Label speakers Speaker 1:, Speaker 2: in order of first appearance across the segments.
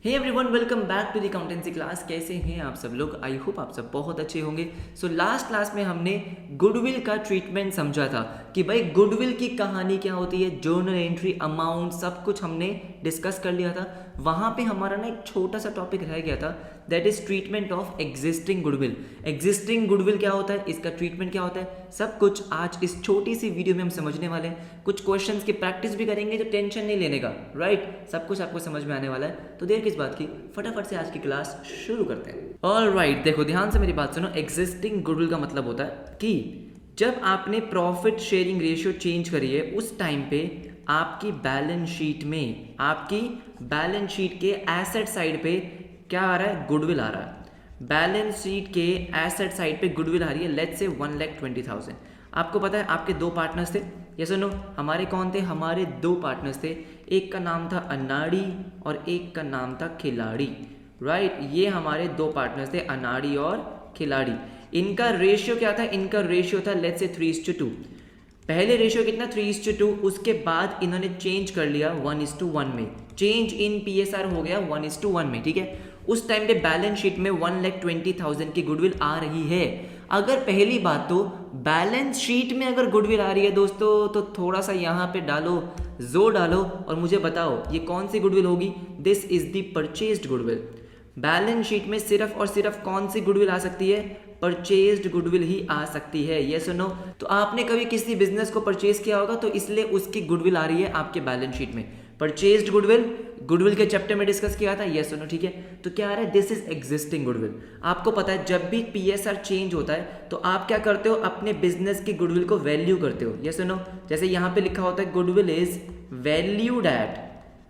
Speaker 1: Hey everyone, welcome back to the accountancy class. कैसे हैं आप सब लोग? आई होप आप सब बहुत अच्छे होंगे। सो लास्ट क्लास में हमने गुडविल का ट्रीटमेंट समझा था कि भाई गुडविल की कहानी क्या होती है, जर्नल एंट्री, अमाउंट, सब कुछ हमने डिस्कस कर लिया था। वहाँ पे हमारा ना एक छोटा सा टॉपिक रह गया था, that is treatment of existing goodwill. Existing goodwill क्या होता है, इसका ट्रीटमेंट क्या होता है, सब कुछ आज इस छोटी सी वीडियो में हम समझने वाले हैं। कुछ क्वेश्चंस की प्रैक्टिस भी करेंगे, तो टेंशन नहीं लेने का, राइट? सब कुछ आपको समझ में आने वाला है। तो देर किस बात की, फटाफट से आज की क्लास शुरू करते हैं। ऑलराइट, देखो ध्यान से मेरी बात सुनो। एग्जिस्टिंग गुडविल का मतलब होता है कि जब आपने प्रॉफिट शेयरिंग रेशियो चेंज करी है, उस टाइम पे आपकी बैलेंस शीट में, आपकी बैलेंस शीट के एसेट साइड पे क्या आ रहा है, गुडविल आ रहा है। बैलेंस शीट के एसेट साइड पे गुडविल आ रही है, लेट्स से 1,20,000। आपको पता है आपके दो पार्टनर्स थे, ये सुनो। हमारे कौन थे? हमारे दो पार्टनर्स थे, एक का नाम था अनाड़ी और एक का नाम था खिलाड़ी, राइट? ये हमारे दो पार्टनर्स थे, अनाड़ी और खिलाड़ी। इनका रेशियो क्या था? इनका रेशियो था लेट्स से 3:2। पहले रेशियो कितना? 3:2। उसके बाद इन्होंने चेंज कर लिया 1:1 में। चेंज इन पीएसआर हो गया 1:1 में, ठीक है? उस टाइम पे बैलेंस शीट में 1,20,000 की गुडविल आ रही है। अगर पहली बात तो बैलेंस शीट में अगर गुडविल आ रही है दोस्तों, तो थोड़ा सा यहाँ पे डालो, जोर डालो और मुझे बताओ ये कौन सी गुडविल होगी। This is the purchased goodwill. Balance sheet में सिर्फ और सिर्फ कौन सी गुडविल आ सकती है? परचेज्ड गुडविल ही आ सकती है, ये सुनो। तो आपने कभी किसी बिजनेस को परचेज किया होगा, तो इसलिए उसकी गुडविल आ रही है आपके बैलेंस शीट में। परचेज्ड गुडविल, गुडविल के चैप्टर में डिस्कस किया था, ये सुनो, ठीक है? तो क्या आ रहा है? This is existing goodwill. आपको पता है जब भी पीएसआर चेंज होता है तो आप क्या करते हो? अपने बिजनेस की गुडविल को वैल्यू करते हो, ये सुनो। जैसे यहाँ पे लिखा होता है गुडविल इज वैल्यूड एट,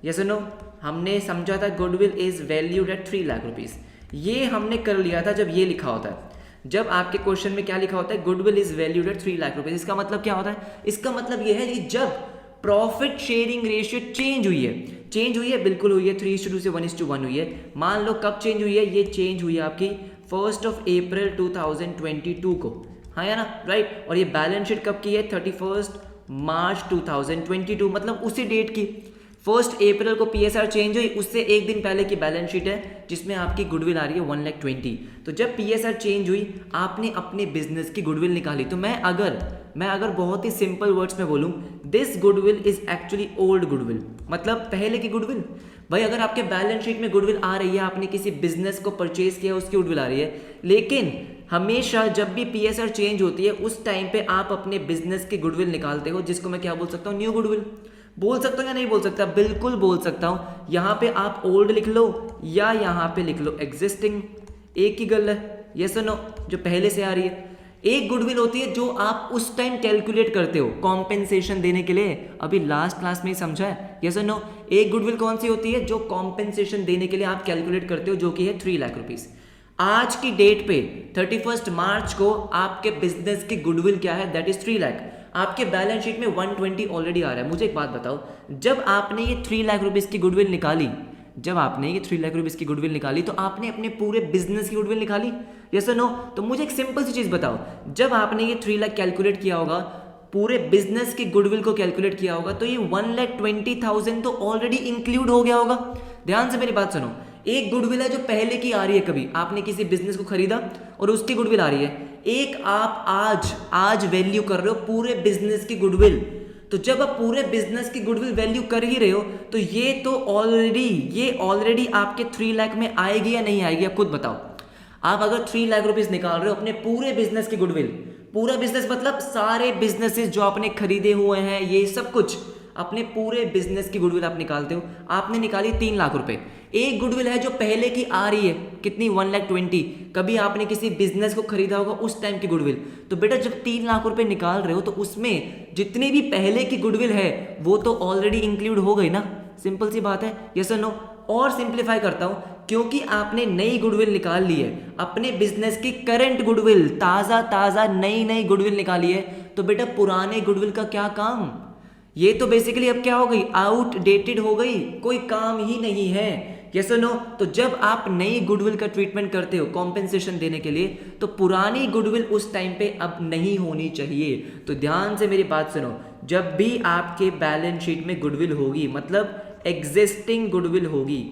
Speaker 1: ये सुनो, हमने समझा था goodwill is valued at 3 lakh rupees. ये हमने कर लिया था जब ये लिखा होता है। जब आपके क्वेश्चन में क्या लिखा होता है? Goodwill is valued at 3 lakh rupees. इसका मतलब क्या होता है? इसका मतलब ये है कि जब प्रॉफिट शेयरिंग रेशियो चेंज हुई है, चेंज हुई है, बिल्कुल हुई है, 3:2 से 1:1 हुई है। मान लो कब चेंज हुई है? ये चेंज हुई है आपकी 1 अप्रैल 2022 को, हाँ या ना, राइट? और ये बैलेंस शीट कब की है? 31 मार्च 2022, मतलब उसी डेट की। 1 अप्रैल को पीएसआर चेंज हुई, उससे एक दिन पहले की बैलेंस शीट है जिसमें आपकी गुडविल आ रही है 1,20,000। तो जब पीएसआर चेंज हुई, आपने अपने बिजनेस की गुडविल निकाली। तो मैं अगर बहुत ही सिंपल वर्ड्स में बोलूं, this goodwill is actually old goodwill, मतलब पहले की गुडविल। भाई अगर आपके बैलेंस शीट में गुडविल आ रही है, आपने किसी बिजनेस को परचेज किया, उसकी गुडविल आ रही है, लेकिन हमेशा जब भी पीएसआर चेंज होती है उस टाइम पे आप अपने बिजनेस की गुडविल निकालते हो, जिसको मैं क्या बोल सकता हूँ? New goodwill. बोल सकता हूँ या नहीं बोल सकता? बिल्कुल बोल सकता हूँ। यहाँ पे आप ओल्ड लिख लो या यहाँ पे लिख लो एग्जिस्टिंग, एक ही गल है, ये सुनो, जो पहले से आ रही है। एक गुडविल होती है जो आप उस टाइम कैलकुलेट करते हो कॉम्पेंसेशन देने के लिए, अभी लास्ट क्लास में ही समझा है, ये सुनो। एक गुडविल कौन सी होती है? जो कॉम्पेंसेशन देने के लिए आप कैलकुलेट करते हो, जो कि है 3 लाख रुपीज। आज की डेट पे 31 मार्च को आपके बिजनेस की गुडविल क्या है? That is 3 lakh. आपके बैलेंस शीट में 120 ऑलरेडी आ रहा है। मुझे एक बात बताओ, जब आपने ये 3 लाख रुपीज की गुडविल निकाली, जब आपने ये 3 लाख रुपीज की गुडविल निकाली, तो आपने अपने पूरे बिजनेस की गुडविल निकाली, यस और नो? तो मुझे एक सिंपल सी चीज बताओ, जब आपने ये 3 लाख कैलकुलेट किया होगा, पूरे बिजनेस की गुडविल को कैलकुलेट किया होगा, तो ये 1,20,000 तो ऑलरेडी इंक्लूड हो गया होगा। ध्यान से मेरी बात सुनो। एक गुडविल है जो पहले की आ रही है, कभी आपने किसी बिजनेस को खरीदा और उसकी गुडविल आ रही है। एक आप आज वैल्यू कर रहे हो पूरे बिजनेस की गुडविल। तो जब आप पूरे बिजनेस की गुडविल वैल्यू कर ही रहे हो, तो ये ऑलरेडी आपके 3 लाख में आएगी या नहीं आएगी? आप खुद बताओ। आप अगर 3 लाख रुपीज निकाल रहे हो अपने पूरे बिजनेस की गुडविल, पूरा बिजनेस मतलब सारे बिजनेसेस जो आपने खरीदे हुए हैं, ये सब कुछ, अपने पूरे बिजनेस की गुडविल आप निकालते हो। आपने निकाली 3 लाख रुपए। एक गुडविल है जो पहले की आ रही है, कितनी? 1,20,000। कभी आपने किसी बिजनेस को खरीदा होगा उस टाइम की गुडविल। तो बेटा जब 3 लाख रुपए निकाल रहे हो, तो उसमें जितनी भी पहले की गुडविल है वो तो ऑलरेडी इंक्लूड हो गई ना। सिंपल सी बात है, यस और नो? और सिंप्लीफाई करता हूं, क्योंकि आपने नई गुडविल निकाल ली है, अपने बिजनेस की करंट गुडविल, ताजा नई गुडविल निकाली है, तो बेटा पुराने गुडविल का क्या काम? ये तो बेसिकली अब क्या हो गई? आउटडेटेड हो गई, कोई काम ही नहीं है, यस और नो? तो जब आप नई गुडविल का ट्रीटमेंट करते हो कॉम्पेंसेशन देने के लिए, तो पुरानी गुडविल उस टाइम पे अब नहीं होनी चाहिए। तो ध्यान से मेरी बात सुनो, जब भी आपके बैलेंस शीट में गुडविल होगी, मतलब एग्जिस्टिंग गुडविल होगी,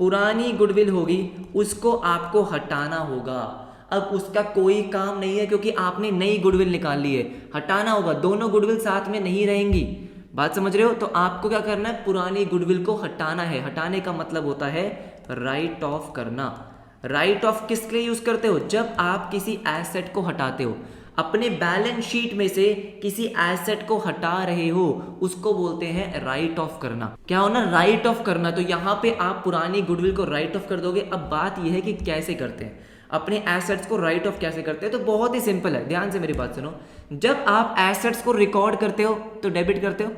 Speaker 1: पुरानी गुडविल होगी उसको आपको हटाना होगा। अब उसका कोई काम नहीं है क्योंकि आपने नई गुडविल निकाल ली है, हटाना होगा। दोनों गुडविल साथ में नहीं रहेंगी, बात समझ रहे हो? तो आपको क्या करना है, पुरानी गुडविल को हटाना है। हटाने का मतलब होता है राइट ऑफ करना। राइट ऑफ किसके लिए यूज करते हो? जब आप किसी एसेट को हटाते हो, अपने बैलेंस शीट में से किसी एसेट को हटा रहे हो, उसको बोलते हैं राइट ऑफ करना। क्या होना? राइट ऑफ करना। तो यहां पे आप पुरानी गुडविल को राइट ऑफ कर दोगे। अब बात यह है कि कैसे करते हैं अपने एसेट्स को राइट ऑफ, कैसे करते हैं? तो बहुत ही सिंपल है, ध्यान से मेरी बात सुनो। जब आप एसेट्स को रिकॉर्ड करते हो तो डेबिट करते हो।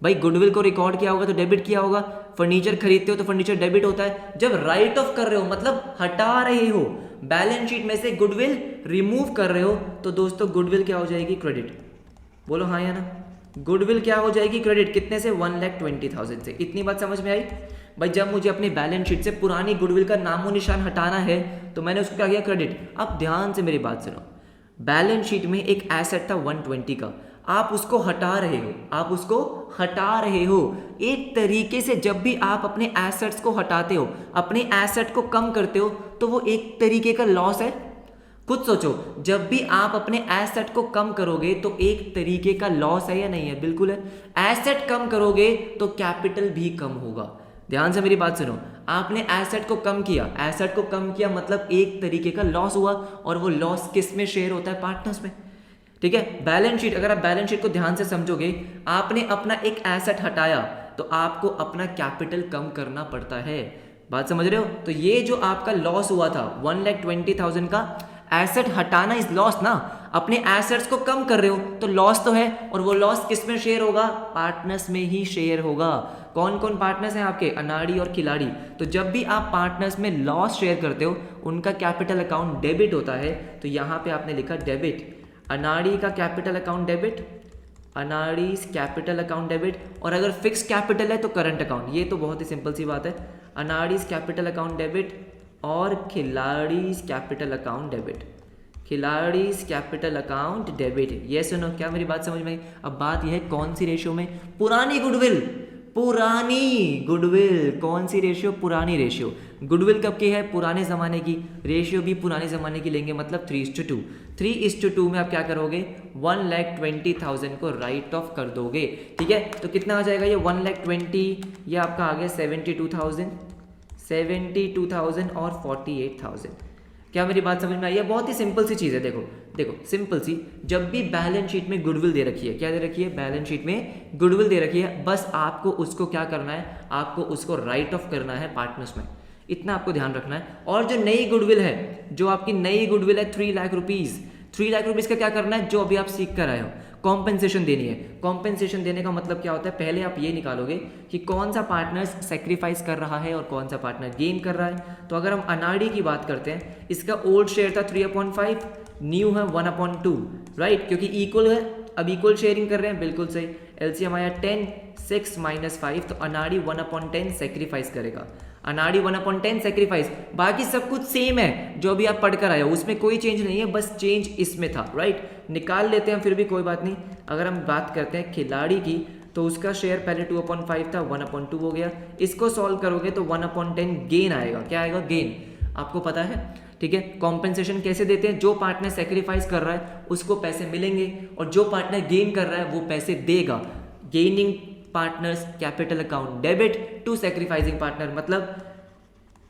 Speaker 1: भाई गुडविल को रिकॉर्ड किया होगा तो डेबिट किया होगा। फर्नीचर खरीदते हो तो फर्नीचर डेबिट होता है। जब राइट ऑफ कर रहे हो मतलब हटा रहे हो, बैलेंस शीट में से गुडविल रिमूव कर रहे हो, तो दोस्तों गुडविल क्या हो जाएगी? क्रेडिट। बोलो हाँ या ना? गुडविल क्या हो जाएगी? क्रेडिट। कितने से? 1,20,000 से। इतनी बात समझ में आई? भाई जब मुझे अपनी बैलेंस शीट से पुरानी गुडविल का नामो निशान हटाना है तो मैंने उसको क्या किया? क्रेडिट। अब ध्यान से मेरी बात सुनो। बैलेंस शीट में एक एसेट था 120 का, आप उसको हटा रहे हो, आप उसको हटा रहे हो। एक तरीके से जब भी आप अपने एसेट्स को हटाते हो, अपने एसेट को कम करते हो, तो वो एक तरीके का लॉस है। खुद सोचो, जब भी आप अपने एसेट को कम करोगे तो एक तरीके का लॉस है या नहीं है? बिल्कुल है। एसेट कम करोगे तो कैपिटल भी कम होगा। ध्यान से मेरी बात सुनो। आपने एसेट को कम किया, एसेट को कम किया मतलब एक तरीके का लॉस हुआ, और वो लॉस किस में शेयर होता है? पार्टनर्स में। ठीक है। बैलेंस शीट, अगर आप बैलेंस शीट को ध्यान से समझोगे, आपने अपना एक एसेट हटाया तो आपको अपना कैपिटल कम करना पड़ता है। बात समझ रहे हो? तो ये जो आपका लॉस हुआ था 1,20,000 का, एसेट हटाना इज लॉस ना। अपने एसेट्स को कम कर रहे हो तो लॉस तो है, और वो लॉस किस में शेयर होगा? पार्टनर्स में ही शेयर होगा। कौन कौन पार्टनर्स हैं आपके? अनाड़ी और खिलाड़ी। तो जब भी आप पार्टनर्स में लॉस शेयर करते हो, उनका कैपिटल अकाउंट डेबिट होता है। तो यहां पे आपने लिखा डेबिट, अनाड़ी का कैपिटल अकाउंट डेबिट, अनाड़ीज कैपिटल अकाउंट डेबिट। और अगर फिक्स कैपिटल है तो करंट अकाउंट। ये तो बहुत ही सिंपल सी बात है। अनाड़ीज कैपिटल अकाउंट डेबिट और खिलाड़ीज कैपिटल अकाउंट डेबिट, खिलाड़ीज कैपिटल अकाउंट डेबिट। ये सुनो, क्या मेरी बात समझ में आई? अब बात यह है कौन सी रेशियो में? पुरानी गुडविल, पुरानी गुडविल। कौन सी रेशियो? पुरानी रेशियो। गुडविल कब की है? पुराने ज़माने की। रेशियो भी पुराने ज़माने की लेंगे, मतलब 3:2। 3:2 में आप क्या करोगे? 1,20,000 को राइट ऑफ कर दोगे। ठीक है। तो कितना आ जाएगा ये? 1,20,000, ये आपका आ गया 72,000 और 48,000। क्या मेरी बात समझ में आई है? बहुत ही सिंपल सी चीज़ है। देखो देखो, सिंपल सी। जब भी बैलेंस शीट में गुडविल दे रखी है, क्या दे रखी है? बैलेंस शीट में गुडविल दे रखी है, बस आपको उसको क्या करना है? आपको उसको राइट ऑफ करना है पार्टनर्स में। इतना आपको ध्यान रखना है। और जो नई गुडविल है, जो आपकी नई गुडविल है 3 लाख रुपीज़, 3 लाख रुपीज़ का क्या करना है? जो अभी आप सीख कर आए हो, कॉम्पेंसेशन देनी है। कॉम्पेंसेशन देने का मतलब क्या होता है? पहले आप ये निकालोगे कि कौन सा पार्टनर सेक्रीफाइस कर रहा है और कौन सा पार्टनर गेन कर रहा है। तो अगर हम अनाड़ी की बात करते हैं, इसका ओल्ड शेयर था 3/5, न्यू है 1/2, राइट? क्योंकि इक्वल है, अब इक्वल शेयरिंग कर रहे हैं, बिल्कुल सही। एलसीएम आया 10, 6 - 5, तो अनाड़ी 1/10 सेक्रीफाइस करेगा। अनाड़ी 1/10 सेक्रीफाइस। बाकी सब कुछ सेम है जो भी आप पढ़कर आए हो, उसमें कोई चेंज नहीं है, बस चेंज इसमें था, राइट? निकाल लेते हैं फिर भी कोई बात नहीं। अगर हम बात करते हैं खिलाड़ी की, तो उसका शेयर पहले 2/5 था, 1/2 हो गया। इसको सॉल्व करोगे तो 1/10 गेन आएगा। क्या आएगा? गेन। आपको पता है, ठीक है। कॉम्पेंसेशन कैसे देते हैं? जो पार्टनर सेक्रीफाइस कर रहा है उसको पैसे मिलेंगे, और जो पार्टनर गेन कर रहा है वो पैसे देगा। Gaining partners capital account debit to sacrificing partner, मतलब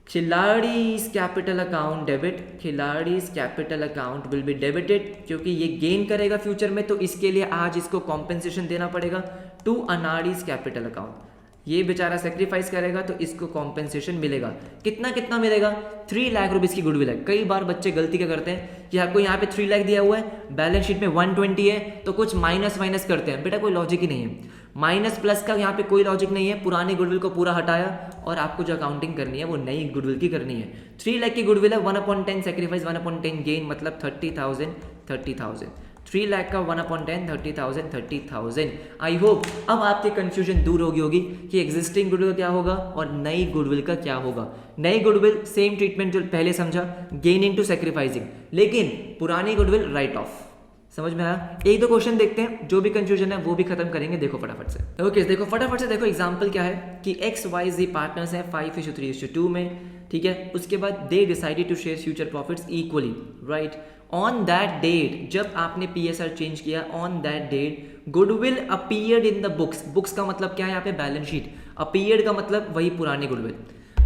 Speaker 1: खिलाड़ीज कैपिटल अकाउंट डेबिट, खिलाड़ीज capital account will be debited, क्योंकि ये गेन करेगा फ्यूचर में, तो इसके लिए आज इसको कॉम्पेंसेशन देना पड़ेगा टू अनाड़ीज कैपिटल अकाउंट। ये बेचारा सेक्रीफाइस करेगा तो इसको कॉम्पेंसेशन मिलेगा। कितना कितना मिलेगा? 3 लाख रुपीज़ की गुडविल है। कई बार बच्चे गलती क्या करते हैं कि आपको यहाँ पे 3 लाख दिया हुआ है, बैलेंस शीट में 120 है, तो कुछ माइनस माइनस करते हैं। बेटा कोई लॉजिक ही नहीं है, माइनस प्लस का यहाँ पे कोई लॉजिक नहीं है। पुरानी गुडविल को पूरा हटाया और आपको जो अकाउंटिंग करनी है वो नई गुडविल की करनी है। 3 लाख की गुडविल है, 1/10 सेक्रीफाइस, 1/10 गेन, मतलब 30,000। 3 लाख का 1/10 30,000 30,000। आई होप अब आपके कंफ्यूजन दूर हो गई होगी कि एग्जिस्टिंग गुडविल क्या होगा और नई गुडविल का क्या होगा। नई गुडविल सेम ट्रीटमेंट जो पहले समझा, गेनिंग टू सेक्रीफाइसिंग, लेकिन पुरानी गुडविल राइट ऑफ। समझ में आया? एक दो क्वेश्चन देखते हैं, जो भी कंफ्यूजन है वो भी खत्म करेंगे। देखो फटाफट से। ओके देखो फटाफट से देखो एग्जांपल क्या है कि एक्स वाई जी पार्टनर्स हैं 5:3:2 में, ठीक है। उसके बाद they decided to share future profits equally, right. On that date, जब आपने पीएसआर चेंज किया, on that date goodwill appeared in the books. Books का मतलब क्या है यहाँ पे? Balance sheet. अपीयर्ड का मतलब वही पुरानी गुडविल।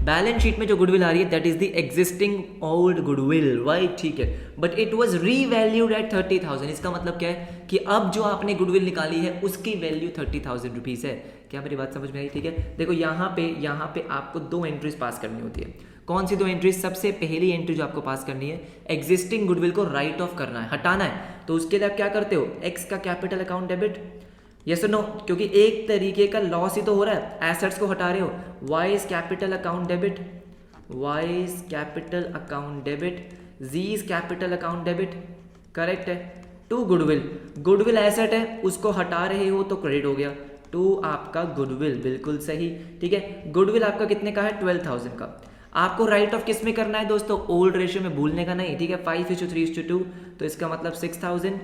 Speaker 1: बैलेंस शीट में जो गुडविल आ रही है that is the existing old goodwill, right, ठीक है। But it was revalued at 30,000। इसका मतलब क्या है कि अब जो आपने गुडविल निकाली है उसकी वैल्यू 30,000 रुपीज है। क्या मेरी बात समझ में आई? ठीक है। देखो यहाँ पे आपको दो एंट्रीज पास करनी होती है। कौन सी दो एंट्रीज? सबसे पहली एंट्री जो आपको पास करनी है, एग्जिस्टिंग गुडविल को राइट ऑफ करना है, हटाना है। तो उसके लिए आप क्या करते हो? एक्स का कैपिटल अकाउंट डेबिट, यस और नो, क्योंकि एक तरीके का लॉस ही तो हो रहा है, एसेट्स को हटा रहे हो। Y is capital account debit, Y is capital account debit, G is capital account debit, correct है। टू गुडविल, गुडविल एसेट है, उसको हटा रहे हो तो क्रेडिट हो गया। टू आपका गुडविल, बिल्कुल सही, ठीक है। गुडविल आपका कितने का है? 12,000 का। आपको राइट ऑफ किस में करना है दोस्तों? ओल्ड रेशियो में, भूलने का नहीं, ठीक है। 5:3:2, तो इसका मतलब 6,000,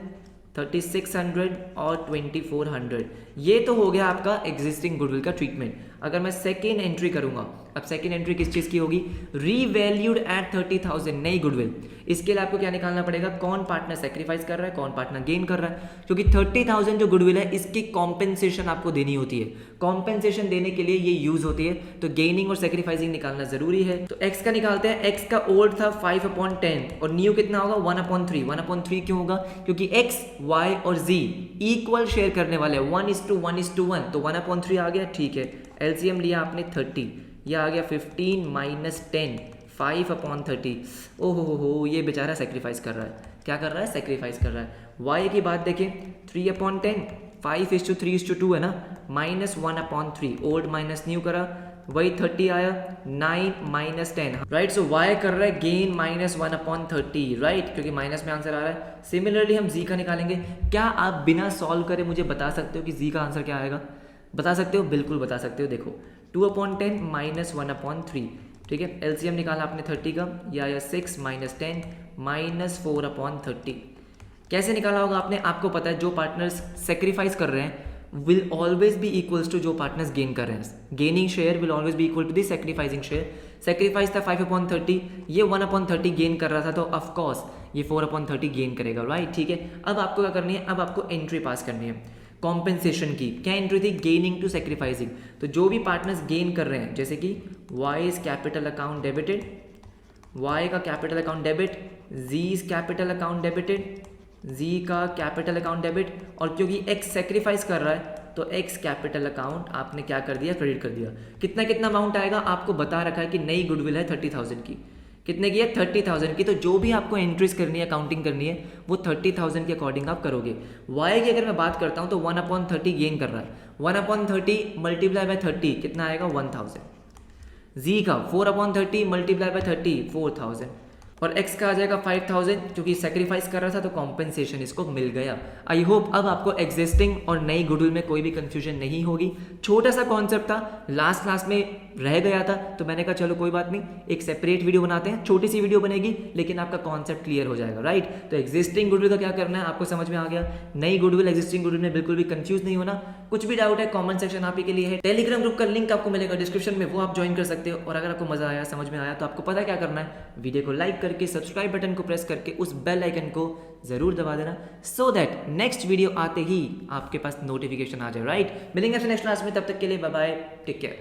Speaker 1: 3600 और 2400। ये तो हो गया आपका एग्जिस्टिंग गुडविल का ट्रीटमेंट। अगर मैं सेकेंड एंट्री करूंगा, अब सेकेंड एंट्री किस चीज की होगी? रीवैल्यूड एट 30,000, नई गुडविल। इसके लिए आपको क्या निकालना पड़ेगा? कौन पार्टनर सेक्रीफाइस कर रहा है, कौन पार्टनर गेन कर रहा है, क्योंकि 30,000 जो गुडविल है इसकी कॉम्पेंसेशन आपको देनी होती है। कॉम्पेंसेशन देने के लिए ये यूज होती है, तो गेनिंग और सेक्रीफाइसिंग निकालना जरूरी है। तो एक्स का निकालते हैं। एक्स का ओल्ड था 5/10 और न्यू कितना होगा? 1/3। 1/3 क्यों होगा? क्योंकि एक्स, वाई और जी इक्वल शेयर करने वाले हैं, 1:1:1, तो 1/3 आ गया, ठीक है। एलसीएम लिया आपने 30, यह आ गया 15 - 10, 5/30। ओहो, ये बेचारा सेक्रीफाइस कर रहा है। क्या कर रहा है? सेक्रीफाइस कर रहा है। वाई की बात देखें, 3/10, 5:3:2 है ना, -1/3, ओल्ड माइनस न्यू करा, वही 30 आया, 9 - 10, राइट। सो वाई कर रहा है गेन -1/30, राइट, क्योंकि माइनस में आंसर आ रहा है। सिमिलरली हम जी का निकालेंगे। क्या आप बिना सॉल्व करे मुझे बता सकते हो कि जी का आंसर क्या आएगा? बता सकते हो? बिल्कुल बता सकते हो। देखो 2/10 -1/3, ठीक है। एलसीएम निकाला आपने 30 का, या 6 - 10 -4/30। कैसे निकाला होगा आपने? आपको पता है जो पार्टनर्स सेक्रीफाइस कर रहे हैं will always be equals to जो पार्टनर्स गेन कर रहे हैं। Gaining share will always be equal to the sacrificing share. Sacrifice था 5/30, ये 1/30 गेन कर रहा था, तो ऑफकोर्स ये 4/30 गेन करेगा, राइट, ठीक है। अब आपको क्या करनी है? अब आपको एंट्री पास करनी है कॉम्पेंसेशन की। क्या एंट्री थी? Gaining to sacrificing. तो जो भी पार्टनर्स गेन कर रहे हैं, जैसे कि Y is capital account debited, Y का capital account debit, G is capital account debited, G का कैपिटल अकाउंट डेबिट, और क्योंकि एक्स सेक्रीफाइस कर रहा है तो एक्स कैपिटल अकाउंट आपने क्या कर दिया? क्रेडिट कर दिया। कितना कितना अमाउंट आएगा? आपको बता रखा है कि नई गुडविल है 30,000 की। कितने की है? 30,000 की। तो जो भी आपको एंट्रीज करनी है, काउंटिंग करनी है, वो 30,000 के अकॉर्डिंग आप करोगे। वाई की अगर मैं बात करता हूँ तो 1/30 गेन कर रहा है, 1/30 मल्टीप्लाई बाय 30 कितना आएगा? 1000। जी का 4/30 मल्टीप्लाई बाय 30 4000, और x का आ जाएगा 5000, क्योंकि सेक्रीफाइस कर रहा था तो कॉम्पेंसेशन इसको मिल गया। आई होप अब आपको एग्जिस्टिंग और नई गुडविल में कोई भी कंफ्यूजन नहीं होगी। छोटा सा कॉन्सेप्ट था, लास्ट क्लास में रह गया था, तो मैंने कहा चलो कोई बात नहीं, एक सेपरेट वीडियो बनाते हैं, छोटी सी वीडियो बनेगी लेकिन आपका कॉन्सेप्ट क्लियर हो जाएगा, राइट। तो एग्जिस्टिंग गुडविल का क्या करना है आपको समझ में आ गया। नई गुडविल, एग्जिस्टिंग गुडविल में बिल्कुल भी कंफ्यूज नहीं होना। कुछ भी डाउट है कॉमेंट सेक्शन आप ही के लिए है। टेलीग्राम ग्रुप का लिंक आपको मिलेगा डिस्क्रिप्शन में, वो आप ज्वाइन कर सकते हो। और अगर आपको मजा आया, समझ में आया, तो आपको पता क्या करना है, वीडियो को लाइक करके सब्सक्राइब बटन को प्रेस करके उस बेल आइकन को जरूर दबा देना, सो दैट नेक्स्ट वीडियो आते ही आपके पास नोटिफिकेशन आ जाए, राइट। मिलेंगे नेक्स्ट क्लास में, तब तक के लिए बाय बाय, टेक केयर।